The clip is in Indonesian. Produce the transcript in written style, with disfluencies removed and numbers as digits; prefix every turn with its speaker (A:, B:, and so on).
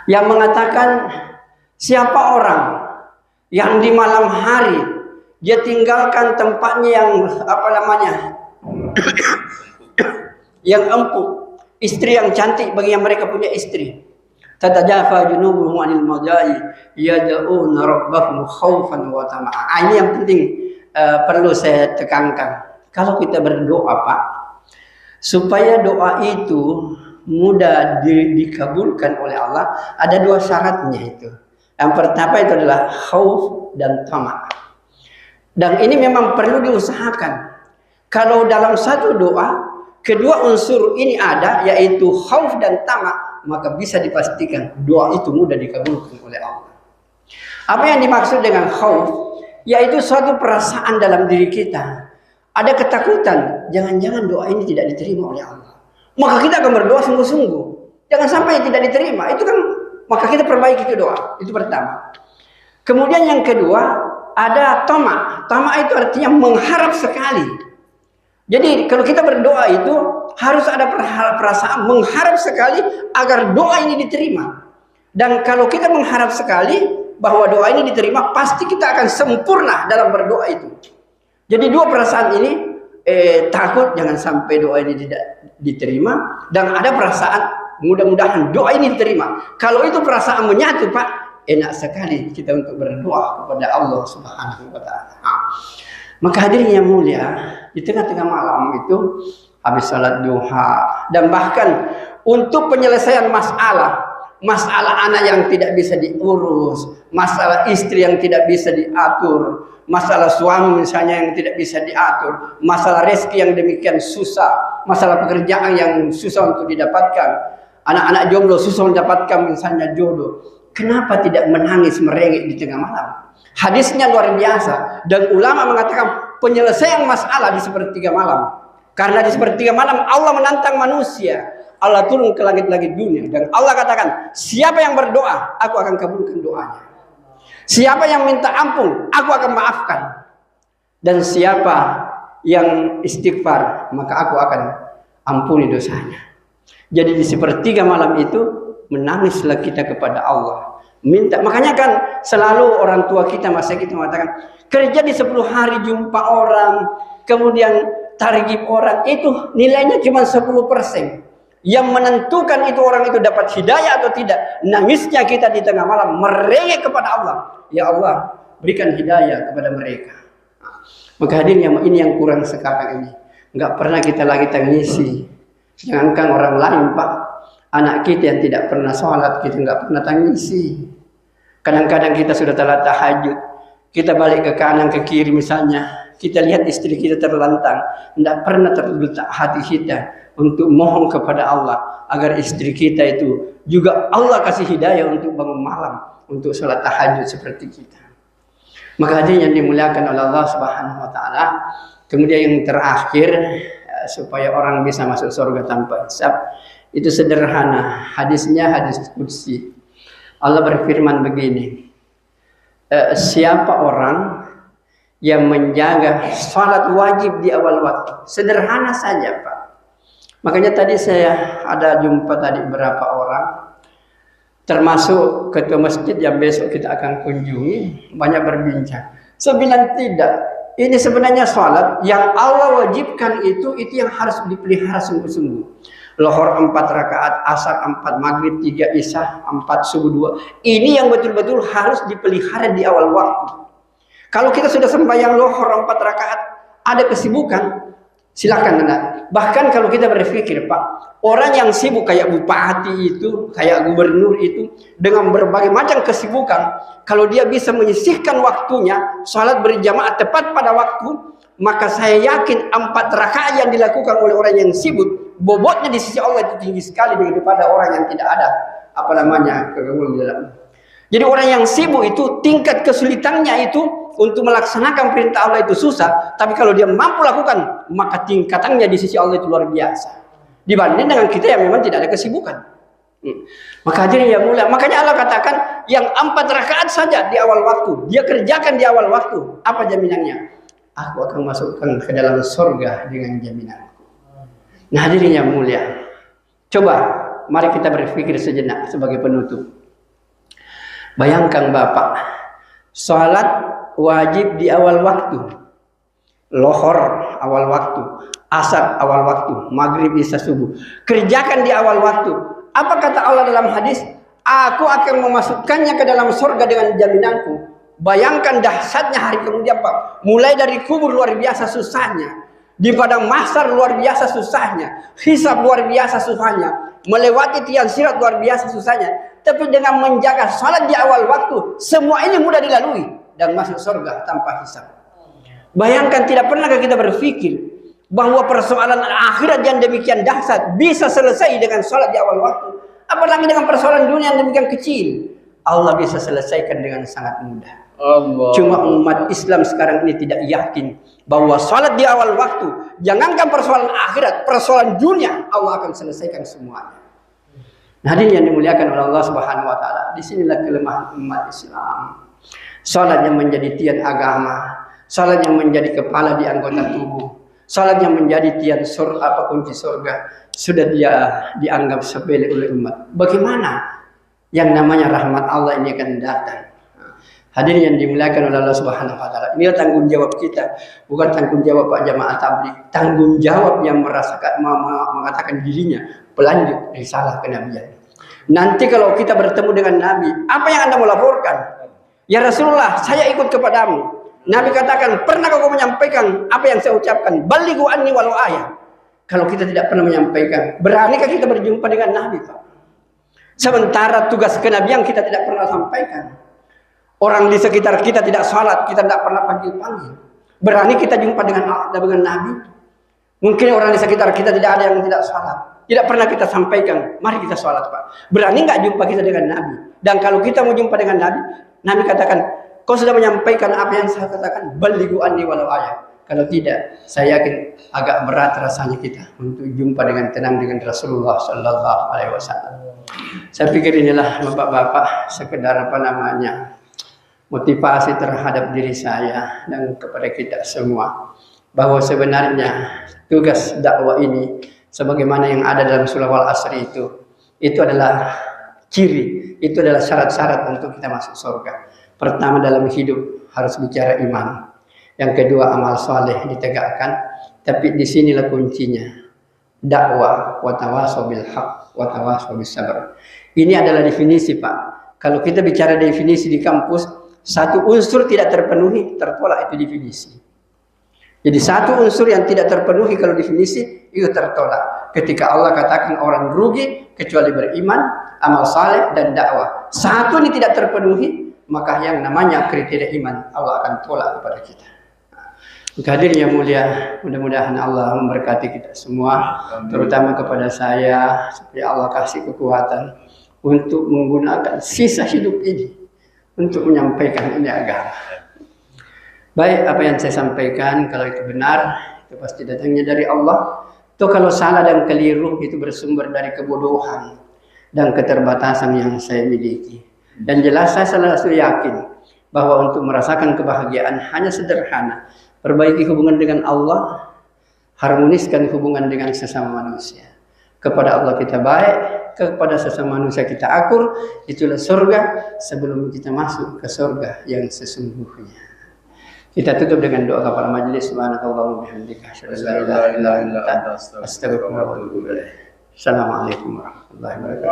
A: yang mengatakan siapa orang yang di malam hari dia tinggalkan tempatnya yang yang empuk, istri yang cantik bagi yang mereka punya istri. Tatajafa junubuhum 'anil madaji yad'una rabbahum khaufan wa tama'a. Ini yang penting perlu saya tekankan. Kalau kita berdoa, Pak, supaya doa itu mudah dikabulkan oleh Allah, ada dua syaratnya itu. Yang pertama itu adalah khauf dan tama'. Dan ini memang perlu diusahakan. Kalau dalam satu doa, kedua unsur ini ada, yaitu khauf dan tama', maka bisa dipastikan doa itu mudah dikabulkan oleh Allah. Apa yang dimaksud dengan khauf? Yaitu suatu perasaan dalam diri kita. Ada ketakutan, jangan-jangan doa ini tidak diterima oleh Allah. Maka kita akan berdoa sungguh-sungguh. Jangan sampai tidak diterima. Itu kan, maka kita perbaiki ke doa. Itu pertama. Kemudian yang kedua, ada tama'. Tama' itu artinya mengharap sekali. Jadi kalau kita berdoa itu harus ada perasaan mengharap sekali agar doa ini diterima. Dan kalau kita mengharap sekali bahwa doa ini diterima, pasti kita akan sempurna dalam berdoa itu. Jadi dua perasaan ini, takut jangan sampai doa ini tidak diterima, dan ada perasaan mudah-mudahan doa ini diterima. Kalau itu perasaan menyatu, Pak, enak sekali kita untuk berdoa kepada Allah Subhanahu wa Ta'ala. Maka hadirin yang mulia, di tengah-tengah malam itu habis salat duha, dan bahkan untuk penyelesaian masalah anak yang tidak bisa diurus, masalah istri yang tidak bisa diatur, masalah suami misalnya yang tidak bisa diatur, masalah rezeki yang demikian susah, masalah pekerjaan yang susah untuk didapatkan, anak-anak jomblo susah mendapatkan misalnya jodoh. Kenapa tidak menangis merengek di tengah malam? Hadisnya luar biasa, dan ulama mengatakan penyelesaian masalah di sepertiga malam. Karena di sepertiga malam Allah menantang manusia. Allah turun ke langit-langit dunia, dan Allah katakan, siapa yang berdoa, aku akan kabulkan doanya. Siapa yang minta ampun, aku akan maafkan. Dan siapa yang istighfar, maka aku akan ampuni dosanya. Jadi di sepertiga malam itu menangislah kita kepada Allah. Minta, makanya kan selalu orang tua kita, masa kita mengatakan kerja di 10 hari jumpa orang, kemudian targib orang, itu nilainya cuma 10%. Yang menentukan itu orang itu dapat hidayah atau tidak, nangisnya kita di tengah malam merengek kepada Allah, ya Allah berikan hidayah kepada mereka. Maka hadirin, ini yang kurang sekarang ini, nggak pernah kita lagi tangisi. Jangankan orang lain, Pak, anak kita yang tidak pernah sholat kita nggak pernah tangisi. Kadang-kadang kita sudah telat tahajud, kita balik ke kanan ke kiri misalnya, kita lihat istri kita terlentang, tidak pernah terletak hati kita untuk mohon kepada Allah agar istri kita itu juga Allah kasih hidayah untuk bangun malam, untuk sholat tahajud seperti kita. Maka hadirin yang dimuliakan oleh Allah Subhanahu wa Ta'ala. Kemudian yang terakhir, supaya orang bisa masuk surga tanpa hisab, itu sederhana. Hadisnya hadis qudsi. Allah berfirman begini, siapa orang yang menjaga salat wajib di awal waktu, sederhana saja, Pak. Makanya tadi saya ada jumpa tadi berapa orang, termasuk ketua masjid yang besok kita akan kunjungi, banyak berbincang. Saya bilang tidak, ini sebenarnya salat yang Allah wajibkan itu yang harus dipelihara sungguh-sungguh. Lohor 4 rakaat, asar 4, maghrib 3, isya 4, subuh 2. Ini yang betul-betul harus dipelihara di awal waktu. Kalau kita sudah sembahyang lohor 4 rakaat, ada kesibukan, silakan Anda. Bahkan kalau kita berpikir, Pak, orang yang sibuk kayak bupati itu, kayak gubernur itu, dengan berbagai macam kesibukan, kalau dia bisa menyisihkan waktunya, sholat berjamaah tepat pada waktu, maka saya yakin 4 rakaat yang dilakukan oleh orang yang sibuk, bobotnya di sisi Allah itu tinggi sekali daripada orang yang tidak ada kegangguan di dalam. Jadi orang yang sibuk itu tingkat kesulitannya itu untuk melaksanakan perintah Allah itu susah, tapi kalau dia mampu lakukan, maka tingkatannya di sisi Allah itu luar biasa dibanding dengan kita yang memang tidak ada kesibukan. Maka hadirin yang mulia, makanya Allah katakan yang 4 rakaat saja di awal waktu, dia kerjakan di awal waktu, apa jaminannya? Aku akan masukkan ke dalam surga dengan jaminanku. Nah hadirin yang mulia, coba mari kita berpikir sejenak sebagai penutup. Bayangkan Bapak, sholat wajib di awal waktu, lohor awal waktu, asar awal waktu, maghrib, isya, subuh. Kerjakan di awal waktu. Apa kata Allah dalam hadis? Aku akan memasukkannya ke dalam surga dengan jaminanku. Bayangkan dahsyatnya hari kemudian Pak. Mulai dari kubur luar biasa susahnya, di padang mahsyar luar biasa susahnya, hisab luar biasa susahnya, melewati tiang sirat luar biasa susahnya. Tapi dengan menjaga salat di awal waktu, semua ini mudah dilalui dan masuk surga tanpa hisab. Bayangkan, tidak pernahkah kita berpikir bahwa persoalan akhirat yang demikian dahsyat bisa selesai dengan salat di awal waktu? Apalagi dengan persoalan dunia yang demikian kecil, Allah bisa selesaikan dengan sangat mudah. Allah. Cuma umat Islam sekarang ini tidak yakin bahwa salat di awal waktu, jangankan persoalan akhirat, persoalan dunia Allah akan selesaikan semuanya. Hadirin yang dimuliakan oleh Allah Subhanahu wa taala, disinilah kelemahan umat Islam. Salat yang menjadi tiang agama, salat yang menjadi kepala di anggota tubuh, salat yang menjadi tiang surga, kunci surga, sudah dia dianggap sepele oleh umat. Bagaimana yang namanya rahmat Allah ini akan datang? Hadirin yang dimuliakan oleh Allah Subhanahu wa taala, ini tanggung jawab kita, bukan tanggung jawab Pak Jamaah Tabligh, tanggung jawab yang merasakan mengatakan dirinya pelanjut risalah kenabian. Nanti kalau kita bertemu dengan Nabi, apa yang Anda mau laporkan? Ya Rasulullah, saya ikut kepadamu. Nabi katakan, pernah kau menyampaikan apa yang saya ucapkan? Balighu anni walau ayat. Kalau kita tidak pernah menyampaikan, beranikah kita berjumpa dengan Nabi, Pak? Sementara tugas kenabian kita tidak pernah sampaikan. Orang di sekitar kita tidak salat, kita tidak pernah panggil-panggil. Berani kita jumpa dengan Nabi? Mungkin orang di sekitar kita tidak ada yang tidak salat. Tidak pernah kita sampaikan, mari kita sholat Pak. Berani nggak jumpa kita dengan Nabi? Dan kalau kita mau jumpa dengan Nabi, Nabi katakan, kau sudah menyampaikan apa yang saya katakan? Balighu anni walau ayat. Kalau tidak, saya yakin agak berat rasanya kita untuk jumpa dengan tenang dengan Rasulullah Sallallahu Alaihi Wasallam. Saya pikir inilah bapak-bapak sekedar motivasi terhadap diri saya dan kepada kita semua, bahwa sebenarnya tugas dakwah ini, sebagaimana yang ada dalam surah Al-Asr itu adalah ciri, itu adalah syarat-syarat untuk kita masuk surga. Pertama, dalam hidup harus bicara iman. Yang kedua, amal soleh ditegakkan. Tapi disinilah kuncinya, dakwah, wa tawasau bil haq, wa tawasau bis sabr. Ini adalah definisi Pak. Kalau kita bicara definisi di kampus, satu unsur tidak terpenuhi, tertolak itu definisi. Jadi satu unsur yang tidak terpenuhi kalau definisi itu tertolak. Ketika Allah katakan orang rugi kecuali beriman, amal saleh dan dakwah. Satu ini tidak terpenuhi, maka yang namanya kriteria iman Allah akan tolak kepada kita. Hadirin yang mulia, mudah-mudahan Allah memberkati kita semua, terutama kepada saya, supaya Allah kasih kekuatan untuk menggunakan sisa hidup ini untuk menyampaikan ini agama. Baik, apa yang saya sampaikan, kalau itu benar, itu pasti datangnya dari Allah. Atau kalau salah dan keliru, itu bersumber dari kebodohan dan keterbatasan yang saya miliki. Dan jelas saya selalu yakin bahwa untuk merasakan kebahagiaan hanya sederhana. Perbaiki hubungan dengan Allah, harmoniskan hubungan dengan sesama manusia. Kepada Allah kita baik, kepada sesama manusia kita akur, itulah surga sebelum kita masuk ke surga yang sesungguhnya. Kita tutup dengan doa kepala majelis. Subhanakallahumma bihamdika asyhadu an la ilaha illa anta astaghfiruka wa atubu ilaik. Assalamualaikum warahmatullahi wabarakatuh.